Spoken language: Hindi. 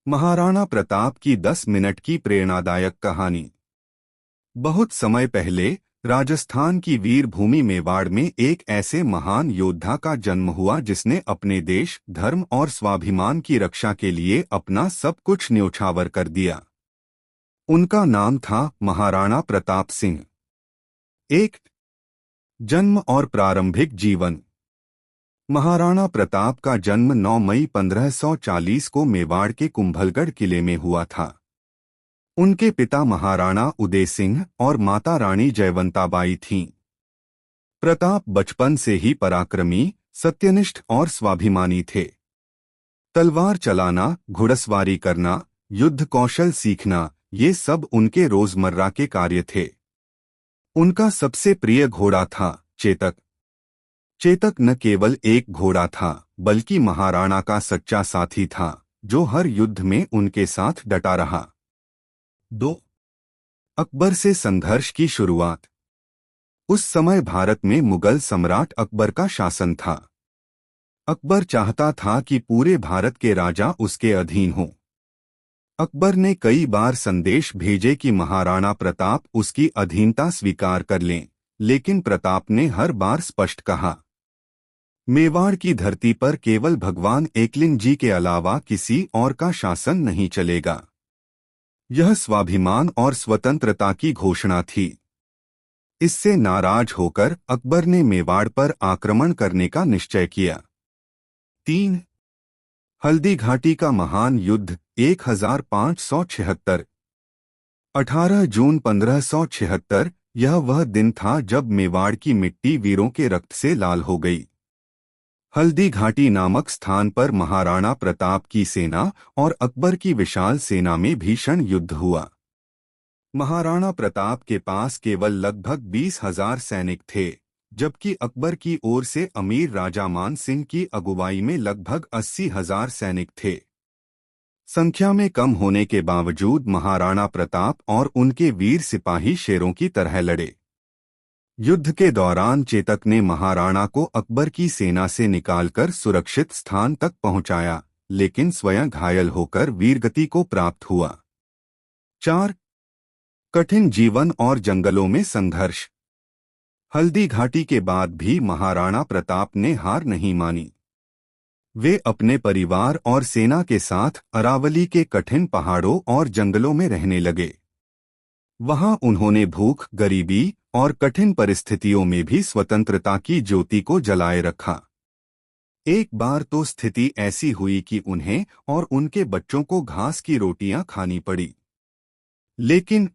महाराणा प्रताप की 10 मिनट की प्रेरणादायक कहानी। बहुत समय पहले राजस्थान की वीर भूमि मेवाड़ में एक ऐसे महान योद्धा का जन्म हुआ जिसने अपने देश, धर्म और स्वाभिमान की रक्षा के लिए अपना सब कुछ न्योछावर कर दिया। उनका नाम था महाराणा प्रताप सिंह। एक जन्म और प्रारंभिक जीवन। महाराणा प्रताप का जन्म 9 मई 1540 को मेवाड़ के कुंभलगढ़ किले में हुआ था। उनके पिता महाराणा उदय सिंह और माता रानी जयवंताबाई थीं। प्रताप बचपन से ही पराक्रमी, सत्यनिष्ठ और स्वाभिमानी थे। तलवार चलाना, घुड़सवारी करना, युद्ध कौशल सीखना, ये सब उनके रोजमर्रा के कार्य थे। उनका सबसे प्रिय घोड़ा था चेतक। चेतक न केवल एक घोड़ा था बल्कि महाराणा का सच्चा साथी था, जो हर युद्ध में उनके साथ डटा रहा। 2 अकबर से संघर्ष की शुरुआत। उस समय भारत में मुगल सम्राट अकबर का शासन था। अकबर चाहता था कि पूरे भारत के राजा उसके अधीन हों। अकबर ने कई बार संदेश भेजे कि महाराणा प्रताप उसकी अधीनता स्वीकार कर लें, लेकिन प्रताप ने हर बार स्पष्ट कहा, मेवाड़ की धरती पर केवल भगवान एकलिंग जी के अलावा किसी और का शासन नहीं चलेगा। यह स्वाभिमान और स्वतंत्रता की घोषणा थी। इससे नाराज होकर अकबर ने मेवाड़ पर आक्रमण करने का निश्चय किया। 3 हल्दी घाटी का महान युद्ध 1576। 18 जून 1576, यह वह दिन था जब मेवाड़ की मिट्टी वीरों के रक्त से लाल हो गई। हल्दी घाटी नामक स्थान पर महाराणा प्रताप की सेना और अकबर की विशाल सेना में भीषण युद्ध हुआ। महाराणा प्रताप के पास केवल लगभग 20,000 सैनिक थे, जबकि अकबर की ओर से अमीर राजा मान सिंह की अगुवाई में लगभग 80,000 सैनिक थे। संख्या में कम होने के बावजूद महाराणा प्रताप और उनके वीर सिपाही शेरों की तरह लड़े। युद्ध के दौरान चेतक ने महाराणा को अकबर की सेना से निकालकर सुरक्षित स्थान तक पहुंचाया, लेकिन स्वयं घायल होकर वीरगति को प्राप्त हुआ। 4 कठिन जीवन और जंगलों में संघर्ष। हल्दी घाटी के बाद भी महाराणा प्रताप ने हार नहीं मानी। वे अपने परिवार और सेना के साथ अरावली के कठिन पहाड़ों और जंगलों में रहने लगे। वहां उन्होंने भूख, गरीबी और कठिन परिस्थितियों में भी स्वतंत्रता की ज्योति को जलाए रखा। एक बार तो स्थिति ऐसी हुई कि उन्हें और उनके बच्चों को घास की रोटियां खानी पड़ी। लेकिन